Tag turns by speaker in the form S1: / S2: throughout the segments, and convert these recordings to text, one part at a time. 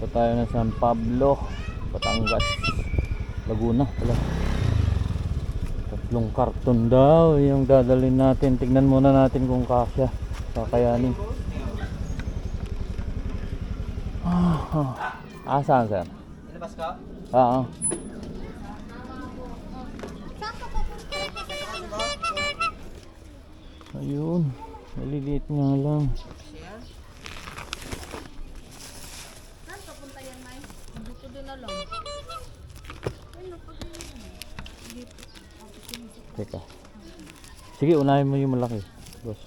S1: Punta tayo ng San Pablo, Batangas, Laguna pala. 3 karton daw yung dadalhin natin. Tignan muna natin kung kasya, kakayanin. Saan sir?
S2: Ilabas ka?
S1: Oo. Ayun, maliliit nga lang.
S3: Saan papunta yan, May? Dito din na lang.
S1: Teka. Sige, unahin mo yung malaki, boss.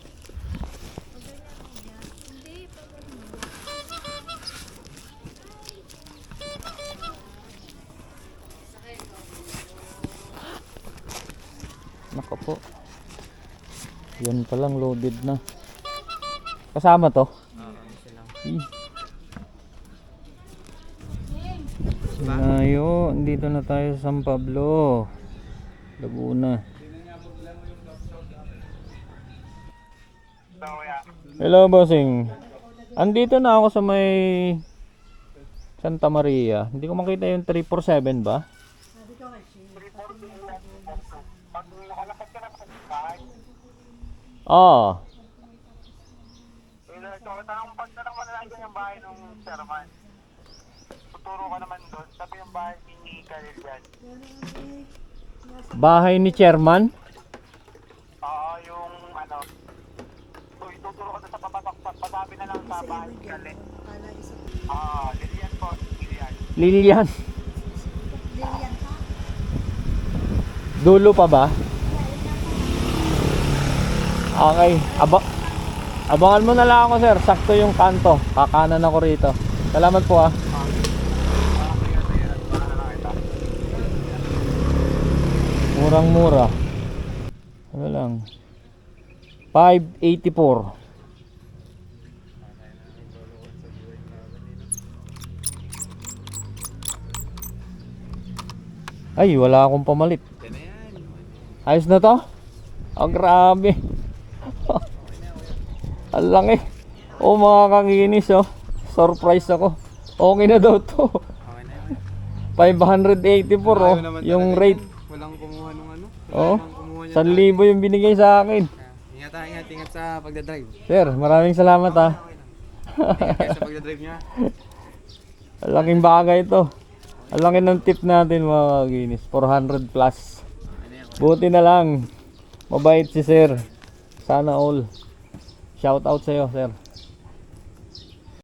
S1: Nako po. Yan palang loaded na. Kasama to? Layo, dito na tayo sa San Pablo, Laguna. Hello bossing. Andito na ako sa may Santa Maria. Hindi ko makita yung 347 ba? Oo.
S2: Tanong pagtanong mo na lang dyan yung bahay ng Sherman. Tuturo ka naman doon. Sabi yung bahay ni Khalil yan.
S1: Bahay ni Chairman?
S2: Oo, yung ano. So, ituturo ka doon sa pasabi na lang sa bahay ni Khalil. Lilian po. Lilian.
S1: Lilian. Dulo pa ba? Okay, abangan mo na lang ako sir, sakto yung kanto, kakanan ako rito. Salamat po ah. Murang mura. Ano lang, 584. Ay, wala akong pamalit. Ayos na to? Oh, grabe. Ang laki. Oh mga kakinis oh. Surprise ako. Okay na daw to. 584 oh. Yung rate.
S2: Walang kumuha nung ano.
S1: Oh. 1,000 yung binigay sa akin.
S2: Ingat sa pagdadrive.
S1: Sir, maraming salamat ah.
S2: Ingat sa pagdadrive niya.
S1: Ang laking bagay to. Ang laki ng tip natin mga kakinis. 400 plus. Buti na lang. Mabait si sir. Sana all. Shout out sa'yo sir.